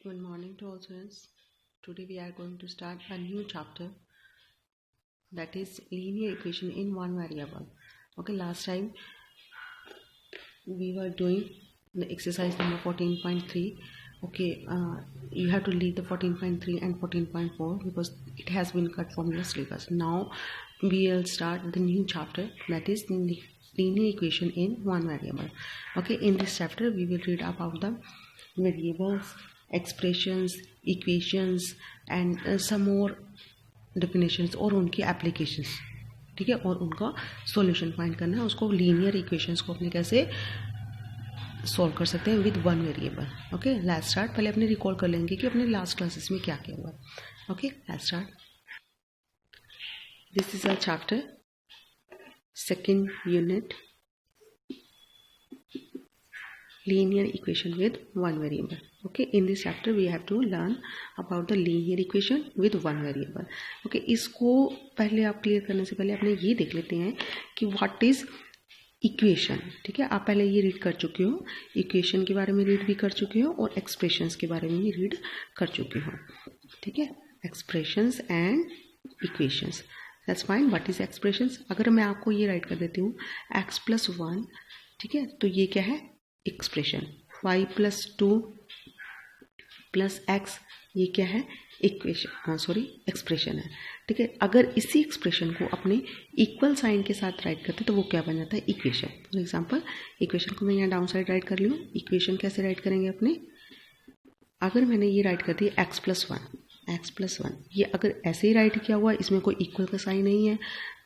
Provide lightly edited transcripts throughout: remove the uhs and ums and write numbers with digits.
Good morning to all students. Today we are going to start a new chapter, that is linear equation in one variable. Okay, last time we were doing the exercise number 14.3. Okay, you have to leave the 14.3 and 14.4 because it has been cut from your syllabus. Now we will start the new chapter, that is linear equation in one variable. Okay, in this chapter we will read about the variables, expressions, equations and some more definitions और उनकी applications. ठीक है, और उनका solution find करना है. उसको linear equations को अपने कैसे सॉल्व कर सकते हैं with one variable. Okay, let's start. पहले अपने रिकॉल कर लेंगे कि अपने लास्ट क्लासेस में क्या किया हुआ. Okay, let's start. This is a chapter second unit, linear equation with one variable. Okay, in this chapter we have to learn about the linear equation with one variable. Okay, इसको पहले आप clear करने से पहले अपने ये देख लेते हैं कि what is इक्वेशन. ठीक है, आप पहले ये रीड कर चुके हो, इक्वेशन के बारे में रीड भी कर चुके हो और एक्सप्रेशंस के बारे में भी रीड कर चुके हो. ठीक है, expressions and equations. That's fine. What is expressions? अगर मैं आपको ये राइट कर देती हूँ x+1, ठीक है, तो ये क्या है? एक्सप्रेशन. y+2 + x, ये क्या है? इक्वेशन, एक्सप्रेशन है. ठीक है, अगर इसी एक्सप्रेशन को अपने इक्वल साइन के साथ राइट करते तो वो क्या बन जाता है? इक्वेशन. फॉर एग्जांपल, इक्वेशन को मैं यहाँ डाउन साइड राइट कर लूँ. इक्वेशन कैसे राइट करेंगे अपने? अगर मैंने ये राइट कर दी x+1, ये अगर ऐसे ही राइट किया हुआ, इसमें कोई इक्वल का साइन नहीं है,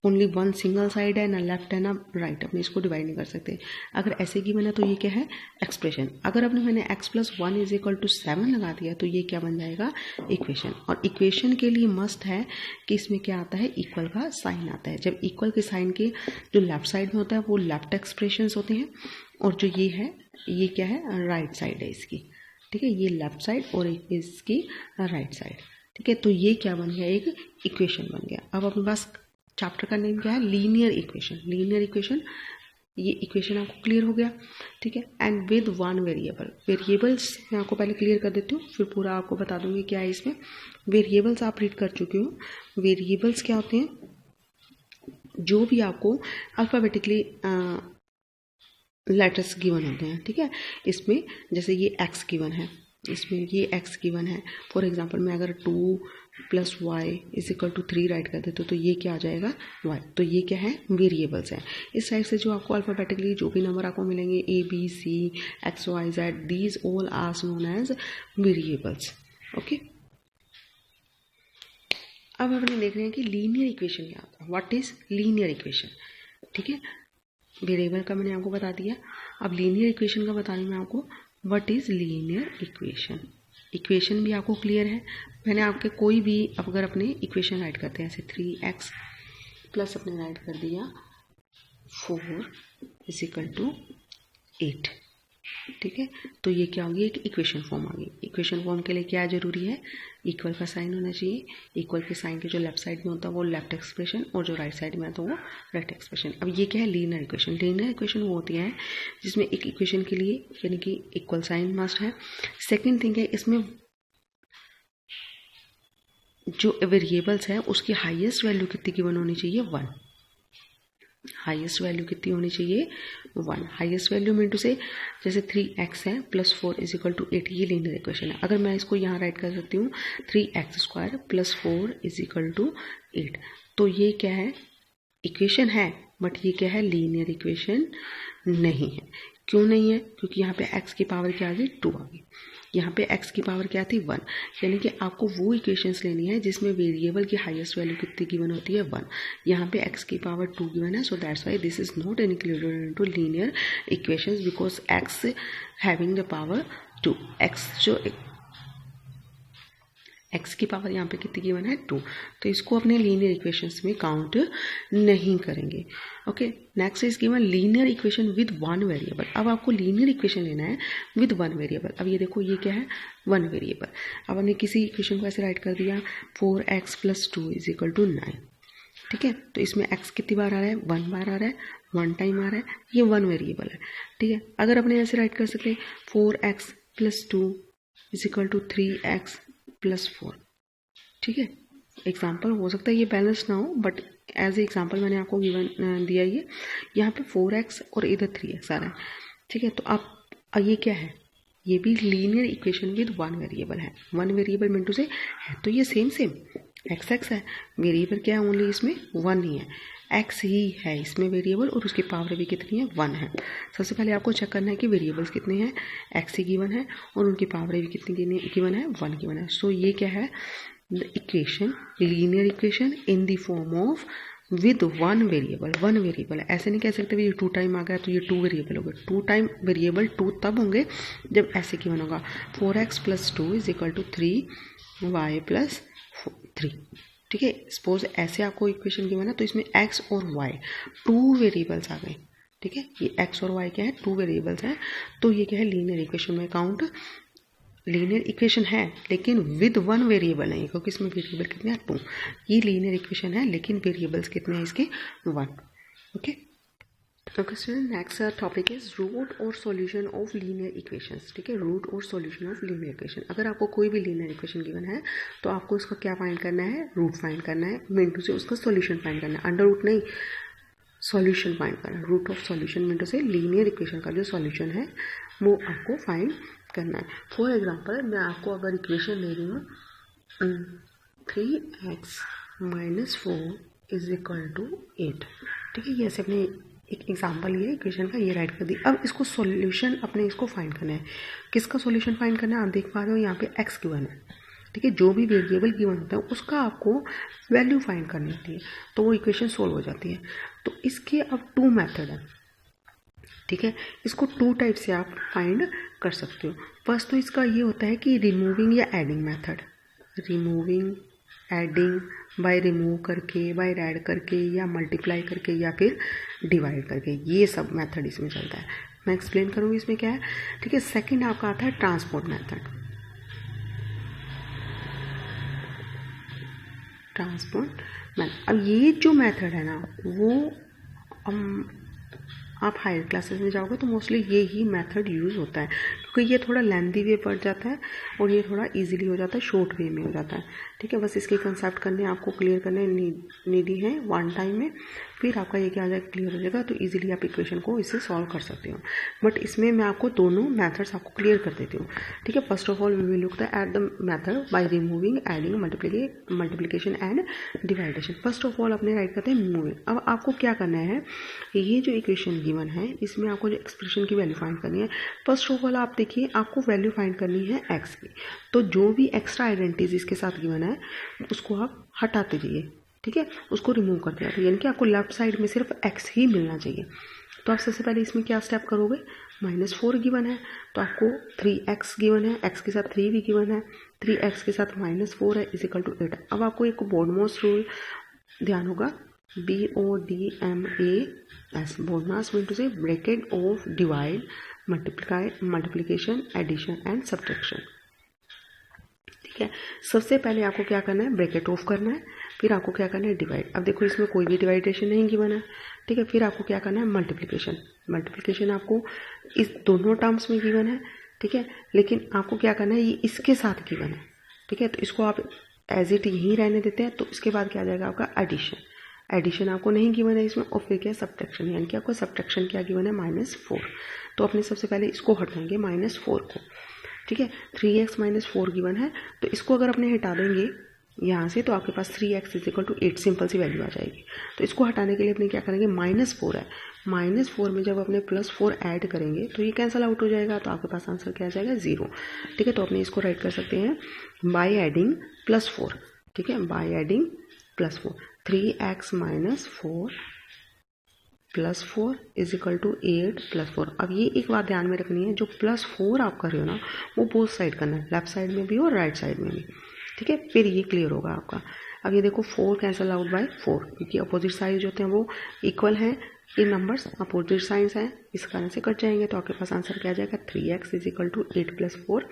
ओनली वन सिंगल साइड है, ना लेफ्ट है ना राइट, अपने इसको डिवाइड नहीं कर सकते. अगर ऐसे की बना तो ये क्या है? एक्सप्रेशन. अगर अपने मैंने x+1 = 7 लगा दिया तो ये क्या बन जाएगा? इक्वेशन. और इक्वेशन के लिए मस्ट है कि इसमें क्या आता है? इक्वल का साइन आता है. जब इक्वल के साइन के जो लेफ्ट साइड में होता है वो लेफ्ट एक्सप्रेशन होते हैं, और जो ये है ये क्या है? राइट साइड है इसकी. ठीक है, ये लेफ्ट साइड और इसकी राइट साइड. ठीक है, तो ये क्या बन गया? एक इक्वेशन बन गया. अब अपने पास चैप्टर का नेम क्या है? Linear equation. लीनियर इक्वेशन, ये इक्वेशन आपको क्लियर हो गया. ठीक है, and with one variable. Variables मैं आपको पहले क्लियर कर देती हूँ, फिर पूरा आपको बता दूंगी क्या है इसमें. वेरिएबल्स आप रीड कर चुके हो. वेरिएबल्स क्या होते हैं? जो भी आपको अल्फ़ाबेटिकली लेटर्स गिवन होते हैं. ठीक है, इसमें जैसे ये x गिवन है, इसमें ये x गिवन है. फॉर एग्जांपल, मैं अगर 2 + y = 3 राइट कर देते तो ये क्या आ जाएगा? y. तो ये क्या है? वेरिएबल्स हैं. इस टाइप से जो आपको अल्फ़ाबेटिकली जो भी नंबर आपको मिलेंगे A, B, C, X, Y, Z, these all are known as variables. Okay, अब अपने देख रहे हैं कि लीनियर इक्वेशन क्या होता है. What is linear equation? ठीक है, वेरिएबल का मैंने आपको बता दिया. अब लीनियर इक्वेशन का बता रही मैं आपको. What is linear equation? Equation भी आपको क्लियर है. मैंने आपके कोई भी अगर अपने इक्वेशन राइट करते हैं, ऐसे 3x प्लस अपने राइट कर दिया 4 = 8. ठीक है, तो ये क्या होगी? एक इक्वेशन फॉर्म आ गई. इक्वेशन फॉर्म के लिए क्या जरूरी है? इक्वल का साइन होना चाहिए. इक्वल के साइन के जो लेफ्ट साइड में होता है वो लेफ्ट एक्सप्रेशन, और जो राइट साइड में आता है वो राइट एक्सप्रेशन. अब ये क्या है? Linear equation. लीनियर इक्वेशन वो होती है जिसमें एक इक्वेशन के लिए यानी कि इक्वल साइन मस्ट है. सेकेंड थिंग है, इसमें जो वेरिएबल्स है उसकी हाईएस्ट वैल्यू कितनी गिवन होनी चाहिए? 1. हाईएस्ट वैल्यू कितनी होनी चाहिए? 1. हाईएस्ट वैल्यू मीन टू से जैसे 3x है +4 = 8, ये लीनियर इक्वेशन है. अगर मैं इसको यहाँ राइट कर सकती हूँ 3x² + 4 = 8, तो ये क्या है? इक्वेशन है, बट ये क्या है? लीनियर इक्वेशन नहीं है. क्यों नहीं है? क्योंकि यहाँ पे x की पावर क्या आ गई? 2 आ गई. यहाँ पे x की पावर क्या थी? 1. यानी कि आपको वो इक्वेशंस लेनी है जिसमें वेरिएबल की हाईएस्ट वैल्यू कितनी गिवन होती है? 1. यहाँ पे x की पावर 2 गिवन है, so that's why this is not included into linear equations because x having the power 2. x की पावर यहाँ पे कितनी गिवन है? 2. तो इसको अपने लीनियर इक्वेशंस में काउंट नहीं करेंगे. Okay, next is given linear equation with one variable. अब आपको लीनियर इक्वेशन लेना है विद वन वेरिएबल. अब ये देखो, ये क्या है? One variable. अब हमने किसी इक्वेशन को ऐसे राइट कर दिया 4x + 2 = 9. ठीक है, तो इसमें x कितनी बार आ रहा है? 1 बार आ रहा है, 1 टाइम आ रहा है. ये वन वेरिएबल है. ठीक है, अगर अपने ऐसे राइट कर सकते 4x + 2 is equal to 3x plus 4। ठीक है, एग्जाम्पल हो सकता है ये बैलेंस ना हो, बट एज ए एग्जाम्पल मैंने आपको गिवन दिया ये। यहाँ पे 4x और इधर 3x आ रहा है। ठीक है, तो आप ये क्या है, ये भी linear equation with one variable है। वन वेरिएबल मिनटू से है तो ये सेम एक्स है, वेरिएबल क्या है, ओनली इसमें वन ही है, एक्स ही है इसमें वेरिएबल, और उसकी पावर भी कितनी है, वन है। सबसे पहले आपको चेक करना है कि वेरिएबल्स कितने हैं, एक्स ही गिवन है और उनकी पावर भी कितनी गिवन है, वन गिवन है। सो ये क्या है, the equation, linear equation in the form of with one variable. ऐसे नहीं कह सकते ये 2 टाइम आ गया तो ये 2 वेरिएबल हो गए। 2 टाइम वेरिएबल 2 तब होंगे जब ऐसे गिवन होगा 4x plus 2 is equal to 3y plus 3। ठीक है, सपोज ऐसे आपको इक्वेशन गिवन है तो इसमें x और y 2 वेरिएबल्स आ गए। ठीक है, ये x और y क्या है, 2 वेरिएबल्स हैं, तो ये क्या है, लीनियर इक्वेशन में काउंट, लीनियर इक्वेशन है लेकिन विद वन वेरिएबल है, क्योंकि इसमें वेरिएबल कितने हैं, 2। ये लीनियर इक्वेशन है लेकिन वेरिएबल्स कितने हैं इसके, 1। Okay, student next topic is root और सॉल्यूशन ऑफ लीनियर इक्वेशंस। ठीक है, रूट और सॉल्यूशन ऑफ लीनियर इक्वेशन। अगर आपको कोई भी लीनियर इक्वेशन गिवन है तो आपको इसका क्या फाइंड करना है, रूट फाइंड करना है, मिनटू से उसका सॉल्यूशन फाइंड करना है, अंडर रूट नहीं, सॉल्यूशन फाइंड करना है। रूट ऑफ सॉल्यूशन मिनटू से लीनियर इक्वेशन का जो सॉल्यूशन है वो आपको फाइंड करना है। फॉर एग्जाम्पल मैं आपको अगर इक्वेशन दे रही हूँ 3x minus 4 is equal to 8। ठीक है, ये ऐसे अपने एक एग्जाम्पल ये इक्वेशन का ये राइट कर दी। अब इसको सॉल्यूशन अपने इसको फाइंड करना है। किसका सॉल्यूशन फाइंड करना है, आप देख पा रहे हो यहाँ पे x गिवन है। ठीक है, जो भी वेरिएबल गिवन होता है उसका आपको वैल्यू फाइंड करनी होती है तो वो इक्वेशन सोल्व हो जाती है। तो इसके अब 2 मेथड है। ठीक है, इसको 2 टाइप से आप फाइंड कर सकते हो। फर्स्ट तो इसका ये होता है कि रिमूविंग या adding method, removing, adding, by remove करके, बाय ऐड करके, या मल्टीप्लाई करके, या फिर डिवाइड करके, ये सब मेथड इसमें चलता है। मैं एक्सप्लेन करूँगी इसमें क्या है। ठीक है, सेकंड आपका आता है ट्रांसपोर्ट मेथड। अब ये जो मेथड है ना वो आप हायर क्लासेस में जाओगे तो मोस्टली ये ही मेथड यूज़ होता है, क्योंकि ये थोड़ा लेंथी वे पड़ जाता है और ये थोड़ा इजीली हो जाता है, शॉर्ट वे में हो जाता है। ठीक है, बस इसके कंसेप्ट करने आपको क्लियर करने नीडी है वन टाइम में, फिर आपका ये क्या आ जाएगा, क्लियर हो जाएगा, तो इजीली आप इक्वेशन को इससे सॉल्व कर सकते हो। बट इसमें मैं आपको दोनों मेथड्स आपको क्लियर कर देती हूँ। ठीक है, first of all we will look at the method by removing, adding, multiplication and division. First of all अपने राइट करते हैं रिमूविंग। अब आपको क्या करना है, ये जो इक्वेशन गिवन है इसमें आपको जो एक्सप्रेशन की वैल्यू फाइंड करनी है। फर्स्ट ऑफ ऑल आप देखिए, आपको वैल्यू फाइंड करनी है एक्स की, तो जो भी एक्स्ट्रा आइडेंटिटीज इसके साथ गिवन है उसको आप हटाते जाइए। ठीक है, उसको रिमूव कर दिया, तो यानी कि आपको लेफ्ट साइड में सिर्फ x ही मिलना चाहिए। तो आप सबसे पहले इसमें क्या स्टेप करोगे, -4 गिवन है तो आपको 3x गिवन है, x के साथ 3 भी गिवन है, 3x के साथ -4 है इज इक्वल टू 8। अब आपको एक बोर्डमॉस रूल ध्यान होगा, BODMAS, BODMAS mean to say bracket of divide, multiplication, addition and subtraction. ठीक है, सबसे पहले आपको क्या करना है, ब्रैकेट ऑफ करना है, फिर आपको क्या करना है, डिवाइड। अब देखो इसमें कोई भी डिवाइडेशन नहीं गिवन है। ठीक है, फिर आपको क्या करना है, मल्टीप्लिकेशन आपको इस दोनों टर्म्स में गिवन है। ठीक है, लेकिन आपको क्या करना है, ये इसके साथ गिवन है। ठीक है, तो इसको आप एज इट यहीं रहने देते हैं। तो इसके बाद क्या आ जाएगा आपका एडिशन आपको नहीं गिवन है इसमें, और फिर क्या सब्ट्रैक्शन, यानी कि आपको सब्ट्रैक्शन क्या गिवन है, -4। तो अपने सबसे पहले इसको हटाएंगे -4 को। ठीक है, 3x - 4 गिवन है तो इसको अगर अपने हटा देंगे यहाँ से तो आपके पास 3x = 8 सिंपल सी वैल्यू आ जाएगी। तो इसको हटाने के लिए अपने क्या करेंगे, -4 है, -4 में जब अपने +4 ऐड करेंगे तो ये कैंसिल आउट हो जाएगा, तो आपके पास आंसर क्या आ जाएगा, 0। ठीक है, तो अपने इसको राइट कर सकते हैं बाय एडिंग +4। ठीक है, by adding +4, 3x - 4 +4 is equal to 8 +4। अब ये एक बात ध्यान में रखनी है, जो +4 आप कर रहे हो ना वो बोथ साइड करना है, लेफ्ट साइड में भी और राइट साइड में भी। ठीक है, फिर ये क्लियर होगा आपका। अब ये देखो 4 कैंसिल आउट बाय 4, क्योंकि अपोजिट साइड जो होते हैं वो इक्वल है, ये नंबर्स अपोजिट साइंस हैं, इस कारण से कट जाएंगे। तो आपके पास आंसर क्या आ जाएगा, 3x = 8 + 4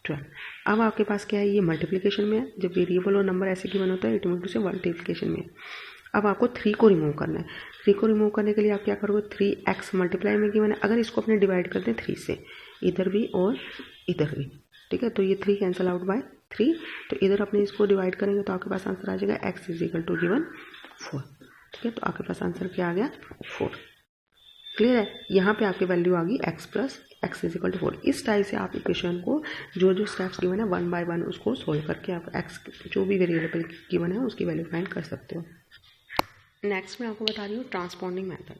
12। अब आपके पास क्या है, ये मल्टीप्लिकेशन में है, जब वेरिएबल और नंबर ऐसे गिवन होता है इट मीन टू से मल्टीप्लिकेशन में। अब आपको 3 को रिमूव करना है। 3 को रिमूव करने के लिए आप क्या करोगे, 3x मल्टीप्लाई में गिवन है, अगर इसको अपने डिवाइड कर दें 3 से, इधर भी और इधर भी। ठीक है, तो ये 3 कैंसिल आउट बाय 3, तो इधर अपने इसको डिवाइड करेंगे तो आपके पास आंसर आ जाएगा x is equal to given 4। ठीक है, तो आपके पास आंसर क्या आ गया 4। क्लियर है, यहाँ पे आपकी वैल्यू आ गई x plus x is equal to 4। इस टाइप से आप इक्वेशन को जो स्टेप्स गिवन है 1 बाय 1 उसको सोल्व करके आप x जो भी वेरिएबल गिवन है उसकी वैल्यू फाइंड कर सकते हो। नेक्स्ट मैं आपको बता रही हूँ ट्रांसपोंडिंग मेथड।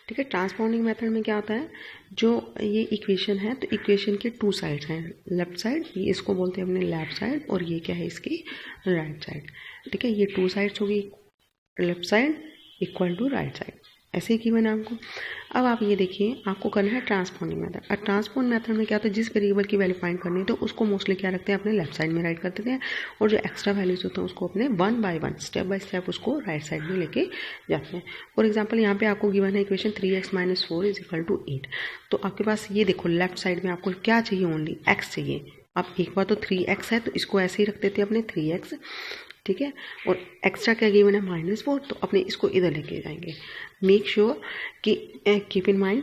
ठीक है, ट्रांसपोंडिंग मेथड में क्या होता है, जो ये इक्वेशन है तो इक्वेशन के 2 साइड्स हैं, लेफ्ट साइड ये इसको बोलते हैं अपने लेफ्ट साइड और ये क्या है इसकी राइट साइड। ठीक है, ये 2 साइड्स होगी, left side equal to right side, ऐसे ही गिवन है आपको। अब आप ये देखिए, आपको करना है ट्रांसपोंडिंग मेथड। और ट्रांसपोंड मेथड में क्या होता है, जिस वेरिएबल की वैल्यू फाइंड करनी है तो उसको मोस्टली क्या रखते हैं अपने लेफ्ट साइड में राइट कर देते हैं, और जो एक्स्ट्रा वैल्यूज होते हैं उसको अपने 1 बाय 1 स्टेप बाय स्टेप उसको राइट साइड में लेके जाते हैं। फॉर एग्जाम्पल यहाँ पे आपको गिवन है equation 3x - 4 is equal to 8। तो आपके पास ये देखो लेफ्ट साइड में आपको क्या चाहिए, ओनली x चाहिए। अब एक बार तो 3x है तो इसको ऐसे ही रख देते हैं अपने 3x। ठीक है, और एक्स्ट्रा क्या गिवन है -4, तो अपने इसको इधर लेके जाएंगे। मेक श्योर कि कीप इन माइंड,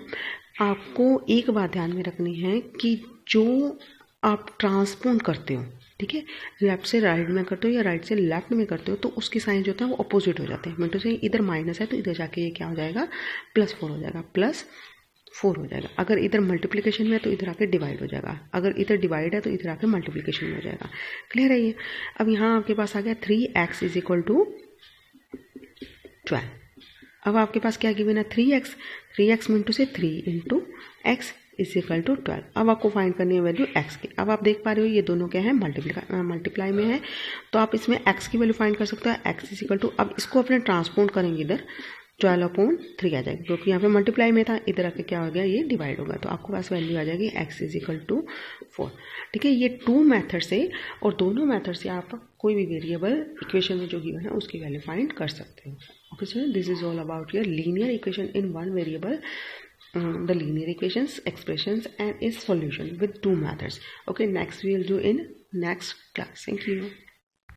आपको एक बात ध्यान में रखनी है कि जो आप ट्रांसपोंड करते हो, ठीक है, लेफ्ट से राइट में करते हो या राइट से लेफ्ट में करते हो तो उसके साइन जो होता है वो अपोजिट हो जाते हैं। मतलब से इधर माइनस है तो इधर जाके ये क्या हो जाएगा +4 हो जाएगा, +4 हो जाएगा। अगर इधर मल्टीप्लिकेशन में है तो इधर आके डिवाइड हो जाएगा, अगर इधर डिवाइड है तो इधर आके मल्टीप्लिकेशन में हो जाएगा। क्लियर है ये। अब यहाँ आपके पास आ गया 3x इज इक्वल टू 12। अब आपके पास क्या गिवन है 3x mean to say 3 into x is equal to 12। अब आपको फाइंड करनी है वैल्यू x की। अब आप देख पा रहे हो ये दोनों क्या है मल्टीप्लाई में है, तो आप इसमें x की वैल्यू फाइंड कर सकते हो, x इज इक्वल टू, अब इसको अपने ट्रांसपोंड करेंगे इधर 12/3 आ जाएगी, क्योंकि यहाँ पे मल्टीप्लाई में था, इधर आके क्या हो गया ये डिवाइड होगा, तो आपको पास वैल्यू आ जाएगी x इज इक्वल टू 4। ठीक है, ये 2 मेथड से और दोनों मेथड से आप कोई भी वेरिएबल इक्वेशन में जो गिवन है उसकी वैल्यू फाइंड कर सकते हो। Okay sir, this is all about your linear equation in one variable, the linear equations, expressions and its solution with 2 methods. Okay, next we will do in next class. Thank you.